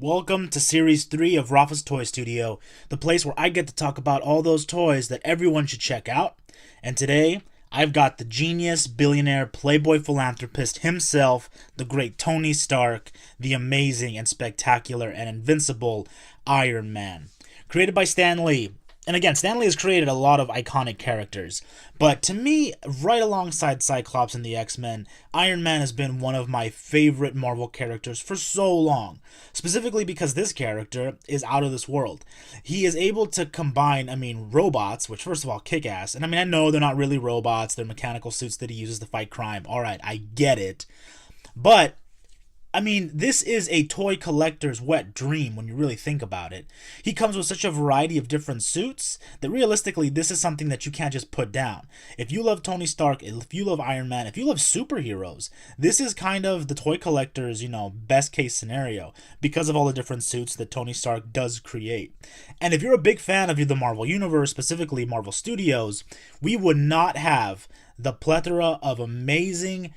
Welcome to Series 3 of Rafa's Toy Studio, the place where I get to talk about all those toys that everyone should check out. And today, I've got the genius, billionaire, playboy philanthropist himself, the great Tony Stark, the amazing and spectacular and invincible Iron Man. Created by Stan Lee. And again, Stan Lee has created a lot of iconic characters, but to me, right alongside Cyclops and the X-Men, Iron Man has been one of my favorite Marvel characters for so long, specifically because this character is out of this world. He is able to combine, robots, which first of all kick ass, and I know they're not really robots, they're mechanical suits that he uses to fight crime. Alright, I get it. But this is a toy collector's wet dream when you really think about it. He comes with such a variety of different suits that realistically, this is something that you can't just put down. If you love Tony Stark, if you love Iron Man, if you love superheroes, this is kind of the toy collector's, best case scenario because of all the different suits that Tony Stark does create. And if you're a big fan of the Marvel Universe, specifically Marvel Studios, we would not have the plethora of amazing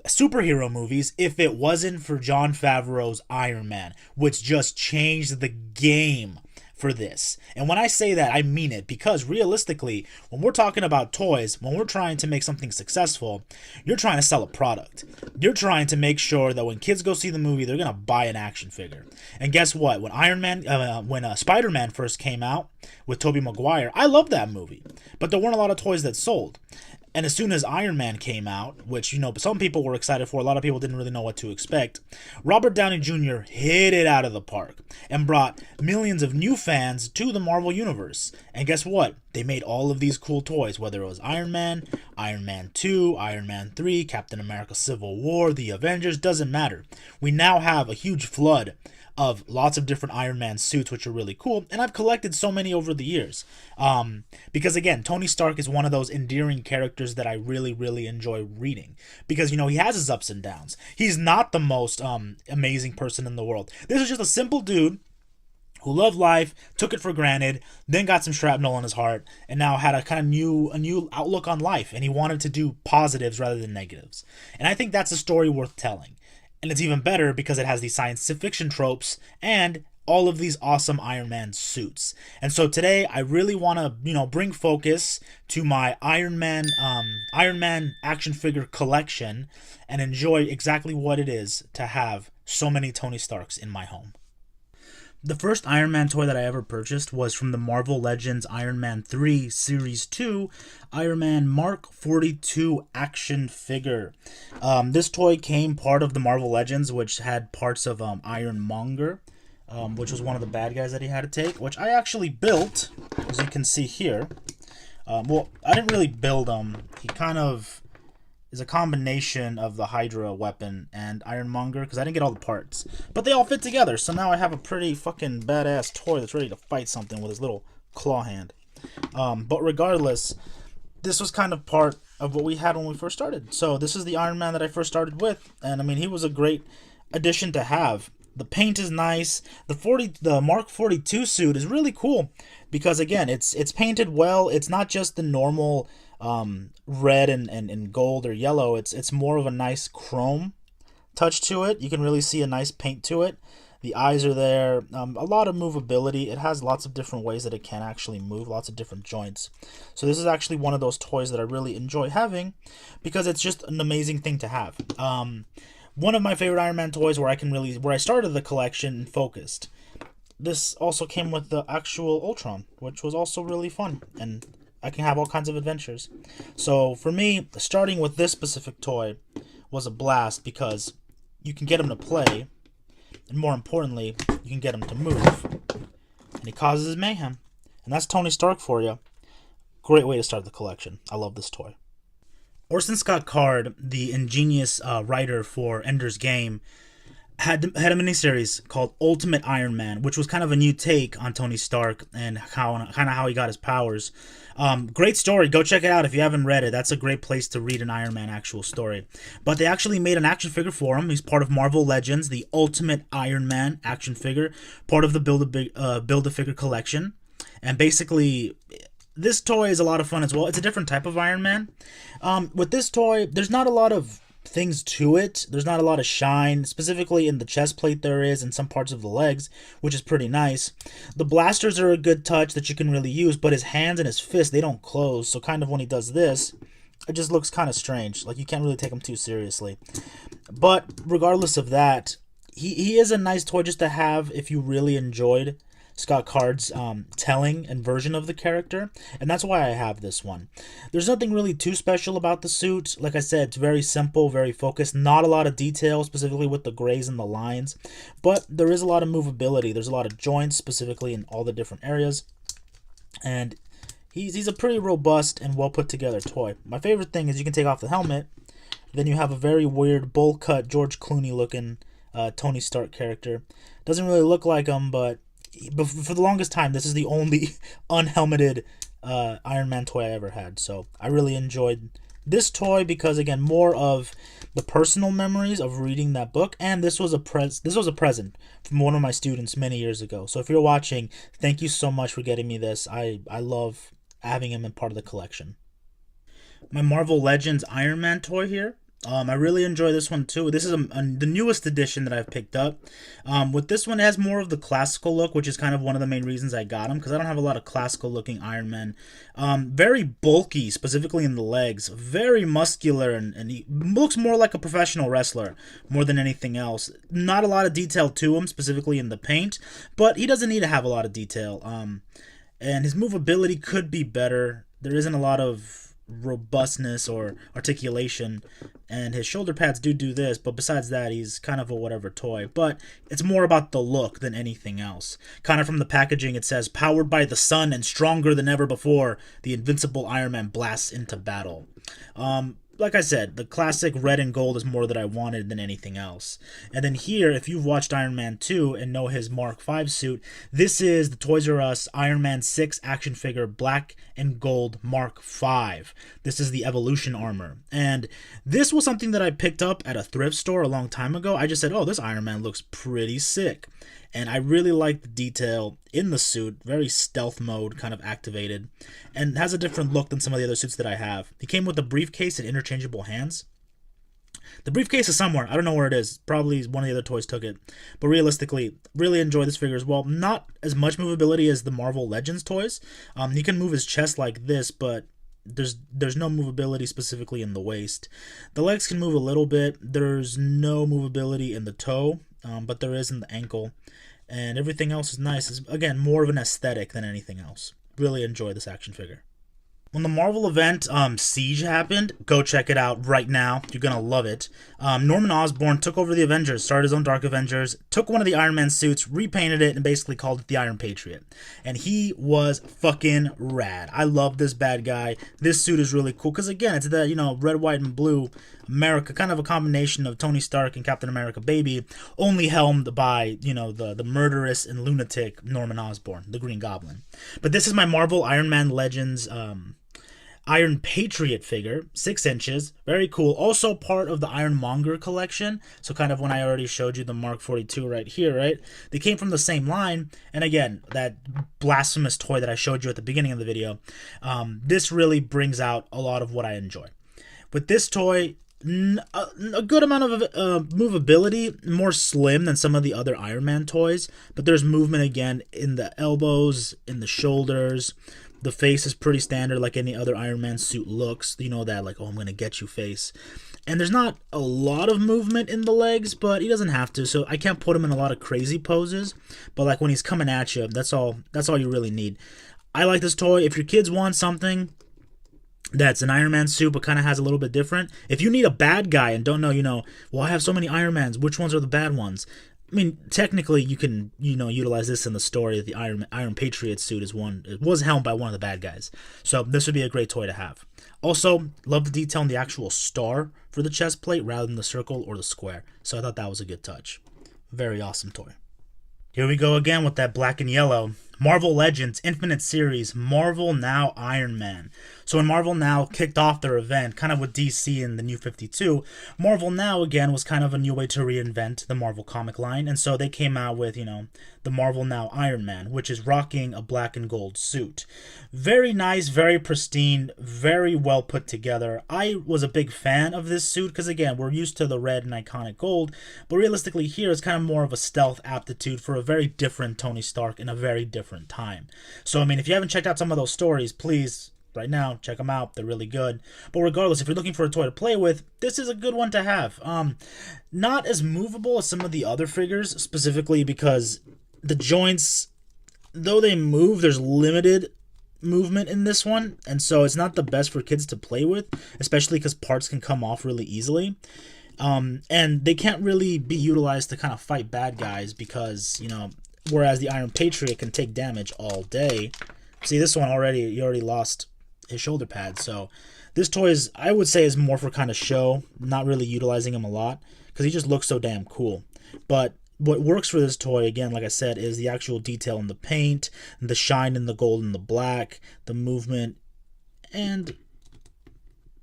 superhero movies if it wasn't for Jon Favreau's Iron Man, which just changed the game for this. And when I say that, I mean it, because realistically, when we're talking about toys, when we're trying to make something successful, you're trying to sell a product. You're trying to make sure that when kids go see the movie, they're gonna buy an action figure. And guess what? When Spider-Man first came out with Tobey Maguire, I loved that movie, but there weren't a lot of toys that sold. And as soon as Iron Man came out, which, some people were excited for, a lot of people didn't really know what to expect, Robert Downey Jr. hit it out of the park and brought millions of new fans to the Marvel Universe. And guess what? They made all of these cool toys, whether it was Iron Man 2, Iron Man 3, Captain America Civil War, the Avengers, doesn't matter. We now have a huge flood of lots of different Iron Man suits, which are really cool, and I've collected so many over the years. Because again, Tony Stark is one of those endearing characters that I really, really enjoy reading. Because, he has his ups and downs. He's not the most amazing person in the world. This is just a simple dude who loved life, took it for granted, then got some shrapnel in his heart, and now had a new outlook on life, and he wanted to do positives rather than negatives. And I think that's a story worth telling. And it's even better because it has these science fiction tropes and all of these awesome Iron Man suits. And so today I really want to, bring focus to my Iron Man action figure collection and enjoy exactly what it is to have so many Tony Starks in my home. The first Iron Man toy that I ever purchased was from the Marvel Legends Iron Man 3 Series 2 Iron Man Mark 42 action figure. This toy came part of the Marvel Legends, which had parts of Ironmonger, which was one of the bad guys that he had to take, which I actually built, as you can see here. Well, I didn't really build him. He kind of is a combination of the Hydra weapon and Ironmonger, because I didn't get all the parts. But they all fit together, so now I have a pretty fucking badass toy that's ready to fight something with his little claw hand. But regardless, this was kind of part of what we had when we first started. So this is the Iron Man that I first started with, and he was a great addition to have. The paint is nice. The Mark 42 suit is really cool because, again, it's painted well. It's not just the normal red and gold or yellow. It's more of a nice chrome touch to it. You can really see a nice paint to it. The eyes are there. A lot of movability. It has lots of different ways that it can actually move, lots of different joints. So this is actually one of those toys that I really enjoy having because it's just an amazing thing to have. One of my favorite Iron Man toys where I started the collection and focused. This also came with the actual Ultron, which was also really fun, and I can have all kinds of adventures. So for me, starting with this specific toy was a blast because you can get him to play, and more importantly, you can get him to move, and he causes mayhem. And that's Tony Stark for you. Great way to start the collection. I love this toy. Orson Scott Card, the ingenious writer for Ender's Game, had a miniseries called Ultimate Iron Man, which was kind of a new take on Tony Stark and how he got his powers. Great story. Go check it out if you haven't read it. That's a great place to read an Iron Man actual story. But they actually made an action figure for him. He's part of Marvel Legends, the Ultimate Iron Man action figure, part of the Build-A-Figure collection. And basically, this toy is a lot of fun as well. It's a different type of Iron Man. With this toy, there's not a lot of things to it. There's not a lot of shine, specifically in the chest plate there is, and some parts of the legs, which is pretty nice. The blasters are a good touch that you can really use, but his hands and his fists, they don't close, so kind of when he does this, it just looks kind of strange. Like, you can't really take him too seriously. But regardless of that, he is a nice toy just to have if you really enjoyed Scott Card's telling and version of the character, and that's why I have this one. There's nothing really too special about the suit. Like I said, it's very simple, very focused, not a lot of detail, specifically with the grays and the lines, but there is a lot of movability. There's a lot of joints, specifically in all the different areas, and he's a pretty robust and well put together toy. My favorite thing is you can take off the helmet, then you have a very weird bowl cut George Clooney looking Tony Stark character. Doesn't really look like him, but for the longest time, this is the only unhelmeted Iron Man toy I ever had. So I really enjoyed this toy because, again, more of the personal memories of reading that book, and this was a present from one of my students many years ago. So if you're watching, thank you so much for getting me this. I love having him in part of the collection. My Marvel Legends Iron Man toy here. I really enjoy this one too. This is the newest edition that I've picked up. With this one, it has more of the classical look, which is kind of one of the main reasons I got him, because I don't have a lot of classical looking Iron Man. Very bulky, specifically in the legs. Very muscular, and he looks more like a professional wrestler more than anything else. Not a lot of detail to him, specifically in the paint, but he doesn't need to have a lot of detail. And his movability could be better. There isn't a lot of robustness or articulation, and his shoulder pads do this, but besides that, he's kind of a whatever toy. But it's more about the look than anything else. Kind of from the packaging, it says, "Powered by the sun and stronger than ever before, the invincible Iron Man blasts into battle." Like I said, the classic red and gold is more that I wanted than anything else. And then here, if you've watched Iron Man 2 and know his Mark V suit, this is the Toys R Us Iron Man 6 action figure black and gold Mark V. This is the Evolution armor. And this was something that I picked up at a thrift store a long time ago. I just said, oh, this Iron Man looks pretty sick. And I really like the detail in the suit, very stealth mode kind of activated, and has a different look than some of the other suits that I have. He came with a briefcase and interchangeable hands. The briefcase is somewhere. I don't know where it is. Probably one of the other toys took it. But realistically, really enjoy this figure as well. Not as much movability as the Marvel Legends toys. He can move his chest like this, but there's no movability specifically in the waist. The legs can move a little bit. There's no movability in the toe, but there is in the ankle. And everything else is nice. It's, again, more of an aesthetic than anything else. Really enjoy this action figure. When the Marvel event Siege happened, go check it out right now. You're going to love it. Norman Osborn took over the Avengers, started his own Dark Avengers, took one of the Iron Man suits, repainted it, and basically called it the Iron Patriot. And he was fucking rad. I love this bad guy. This suit is really cool because, again, it's the, red, white, and blue America, kind of a combination of Tony Stark and Captain America Baby, only helmed by, the murderous and lunatic Norman Osborn, the Green Goblin. But this is my Marvel Iron Man Legends Iron Patriot figure, 6 inches, very cool. Also part of the Ironmonger collection, so kind of when I already showed you the Mark 42 right here, right? They came from the same line, and again, that blasphemous toy that I showed you at the beginning of the video, this really brings out a lot of what I enjoy. With this toy, a good amount of movability, more slim than some of the other Iron Man toys, but there's movement again in the elbows, in the shoulders. The face is pretty standard like any other Iron Man suit looks. That like, oh, I'm going to get you face. And there's not a lot of movement in the legs, but he doesn't have to, so I can't put him in a lot of crazy poses. But like when he's coming at you, that's all you really need. I like this toy. If your kids want something that's an Iron Man suit but kind of has a little bit different, if you need a bad guy and don't know, well, I have so many Iron Mans, which ones are the bad ones? I mean, technically, you can, utilize this in the story that the Iron Patriot suit was helmed by one of the bad guys. So this would be a great toy to have. Also, love the detail in the actual star for the chest plate rather than the circle or the square. So I thought that was a good touch. Very awesome toy. Here we go again with that black and yellow. Marvel Legends Infinite Series Marvel Now Iron Man. So when Marvel Now kicked off their event, kind of with DC and the New 52, Marvel Now again was kind of a new way to reinvent the Marvel comic line, and so they came out with, the Marvel Now Iron Man, which is rocking a black and gold suit. Very nice, very pristine, very well put together. I was a big fan of this suit because, again, we're used to the red and iconic gold, but realistically here it's kind of more of a stealth aptitude for a very different Tony Stark in a very different time. So, if you haven't checked out some of those stories, please, right now, check them out. They're really good. But regardless, if you're looking for a toy to play with, this is a good one to have. Not as movable as some of the other figures, specifically because the joints, though they move, there's limited movement in this one, and so it's not the best for kids to play with, especially because parts can come off really easily. And they can't really be utilized to kind of fight bad guys because, whereas the Iron Patriot can take damage all day. See, this one he already lost his shoulder pad, so this toy I would say, is more for kind of show, not really utilizing him a lot, because he just looks so damn cool. But what works for this toy, again, like I said, is the actual detail in the paint, the shine in the gold and the black, the movement, and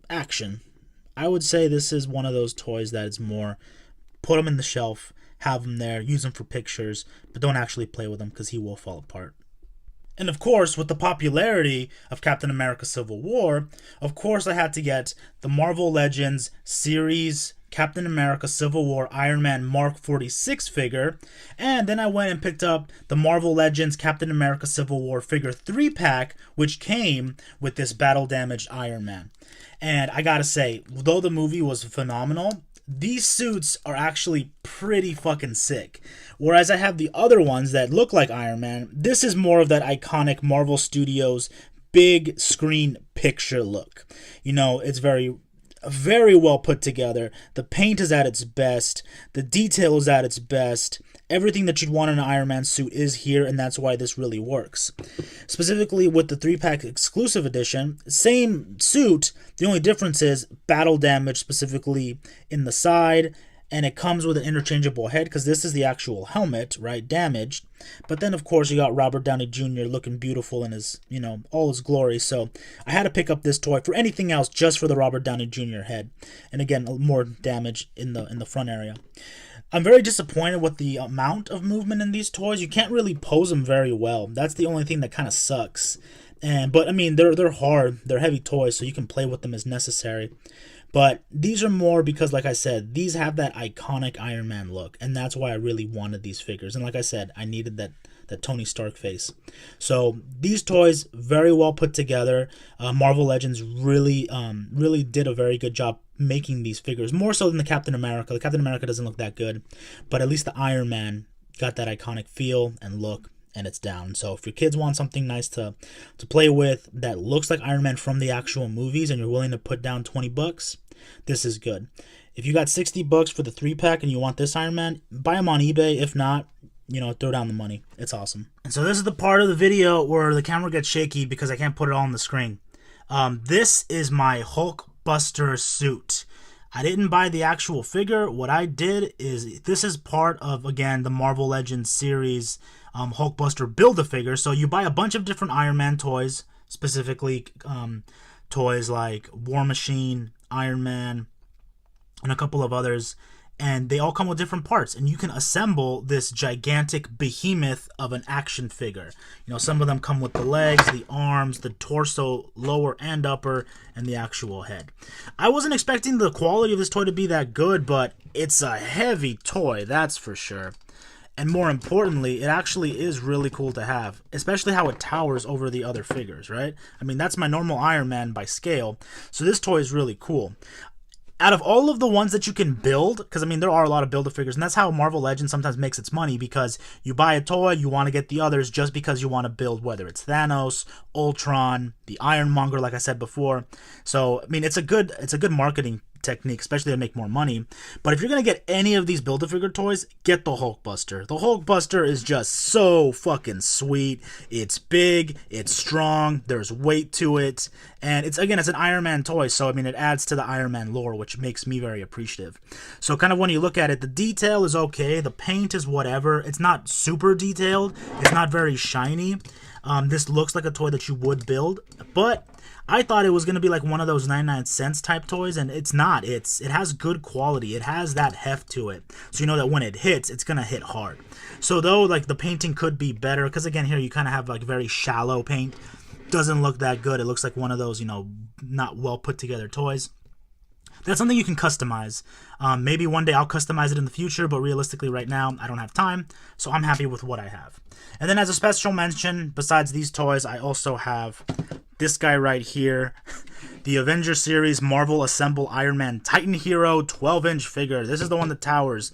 action. I would say this is one of those toys that is more, put them in the shelf, have them there, use them for pictures, but don't actually play with them because he will fall apart. And of course, with the popularity of Captain America Civil War, of course I had to get the Marvel Legends Series Captain America Civil War Iron Man Mark 46 figure, and then I went and picked up the Marvel Legends Captain America Civil War figure 3-pack, which came with this battle damaged Iron Man. And I gotta say, though the movie was phenomenal, these suits are actually pretty fucking sick. Whereas I have the other ones that look like Iron Man, this is more of that iconic Marvel Studios big screen picture look. It's very well put together. The paint is at its best. The detail is at its best. Everything that you'd want in an Iron Man suit is here, and that's why this really works. Specifically with the 3-pack exclusive edition, same suit, the only difference is battle damage specifically in the side, and it comes with an interchangeable head because this is the actual helmet, right, damaged. But then, of course, you got Robert Downey Jr. looking beautiful in his, all his glory. So I had to pick up this toy for anything else just for the Robert Downey Jr. head. And again, more damage in the front area. I'm very disappointed with the amount of movement in these toys. You can't really pose them very well. That's the only thing that kind of sucks. But they're hard. They're heavy toys, so you can play with them as necessary. But these are more because, like I said, these have that iconic Iron Man look, and that's why I really wanted these figures. And like I said, I needed that Tony Stark face. So these toys, very well put together. Marvel Legends really did a very good job making these figures, more so than the Captain America. The Captain America doesn't look that good, but at least the Iron Man got that iconic feel and look, and it's down. So if your kids want something nice to play with that looks like Iron Man from the actual movies and you're willing to put down $20, this is good. If you got $60 for the 3-pack and you want this Iron Man, buy them on eBay. If not, throw down the money. It's awesome. And so this is the part of the video where the camera gets shaky because I can't put it all on the screen. This is my Hulkbuster suit. I didn't buy the actual figure. What I did is, this is part of, again, the Marvel Legends series Hulkbuster Build-A-Figure. So you buy a bunch of different Iron Man toys, specifically toys like War Machine, Iron Man, and a couple of others, and they all come with different parts, and you can assemble this gigantic behemoth of an action figure. Some of them come with the legs, the arms, the torso, lower and upper, and the actual head. I wasn't expecting the quality of this toy to be that good, but it's a heavy toy, that's for sure. And more importantly, it actually is really cool to have, especially how it towers over the other figures, right? That's my normal Iron Man by scale, so this toy is really cool. Out of all of the ones that you can build, because there are a lot of Build-A-Figures, and that's how Marvel Legends sometimes makes its money, because you buy a toy, you want to get the others just because you want to build, whether it's Thanos, Ultron, the Ironmonger, like I said before. So it's a good marketing technique, especially to make more money. But if you're going to get any of these Build-A-Figure toys, get the Hulkbuster. The Hulkbuster is just so fucking sweet. It's big, it's strong, there's weight to it, and it's an Iron Man toy, so I mean it adds to the Iron Man lore, which makes me very appreciative. So kind of when you look at it, the detail is okay, the paint is whatever. It's not super detailed, it's not very shiny. This looks like a toy that you would build, but I thought it was going to be like one of those 99-cents type toys, and it's not. It has good quality. It has that heft to it. So you know that when it hits, it's going to hit hard. So though like the painting could be better, because again here you kind of have like very shallow paint. Doesn't look that good. It looks like one of those, not well put together toys. That's something you can customize. Maybe one day I'll customize it in the future, but realistically right now I don't have time, so I'm happy with what I have. And then as a special mention, besides these toys, I also have this guy right here, the Avenger series Marvel Assemble Iron Man Titan Hero 12-inch figure. This is the one that towers.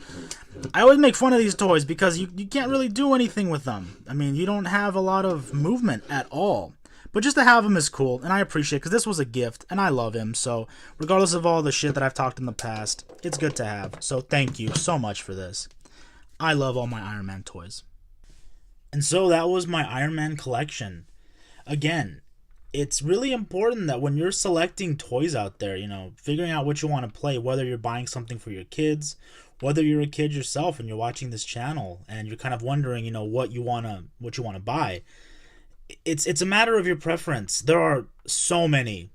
I always make fun of these toys because you can't really do anything with them. I mean, you don't have a lot of movement at all. But just to have him is cool, and I appreciate it because this was a gift, and I love him. So regardless of all the shit that I've talked in the past, it's good to have. So thank you so much for this. I love all my Iron Man toys. And so that was my Iron Man collection. Again, it's really important that when you're selecting toys out there, figuring out what you want to play, whether you're buying something for your kids, whether you're a kid yourself and you're watching this channel and you're kind of wondering, what you want to buy. It's a matter of your preference. There are so many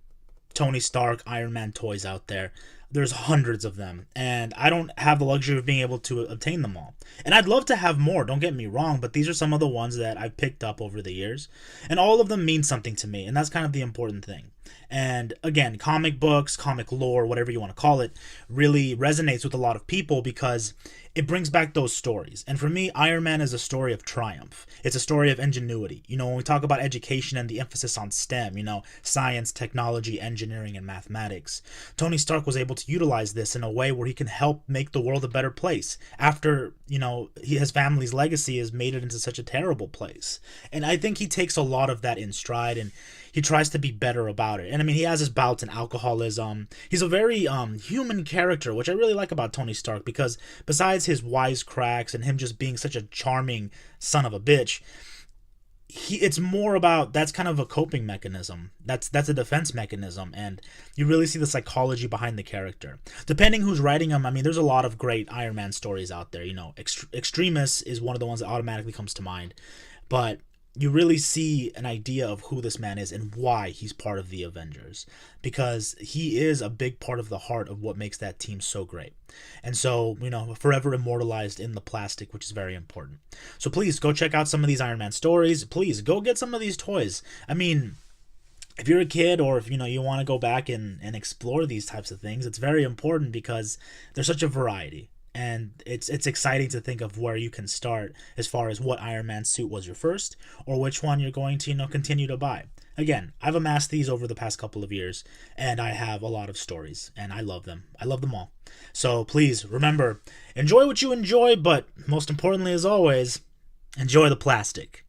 Tony Stark Iron Man toys out there. There's hundreds of them, and I don't have the luxury of being able to obtain them all. And I'd love to have more, don't get me wrong, but these are some of the ones that I've picked up over the years, and all of them mean something to me, and that's kind of the important thing. And again, comic books, comic lore, whatever you want to call it, really resonates with a lot of people because it brings back those stories. And for me, Iron Man is a story of triumph. It's a story of ingenuity. When we talk about education and the emphasis on STEM, science, technology, engineering, and mathematics, Tony Stark was able to utilize this in a way where he can help make the world a better place after, his family's legacy has made it into such a terrible place. And I think he takes a lot of that in stride, and he tries to be better about it. And I mean, he has his bouts in alcoholism. He's a very human character, which I really like about Tony Stark, because besides his wisecracks and him just being such a charming son of a bitch, it's more about, that's kind of a coping mechanism. That's a defense mechanism, and you really see the psychology behind the character. Depending who's writing them, I mean, there's a lot of great Iron Man stories out there. Extremis is one of the ones that automatically comes to mind, but you really see an idea of who this man is and why he's part of the Avengers, because he is a big part of the heart of what makes that team so great. And so, forever immortalized in the plastic, which is very important. So please go check out some of these Iron Man stories. Please go get some of these toys. I mean, if you're a kid, or if you want to go back and explore these types of things, it's very important because there's such a variety. And it's exciting to think of where you can start as far as what Iron Man suit was your first, or which one you're going to continue to buy. Again, I've amassed these over the past couple of years, and I have a lot of stories, and I love them. I love them all. So please remember, enjoy what you enjoy, but most importantly, as always, enjoy the plastic.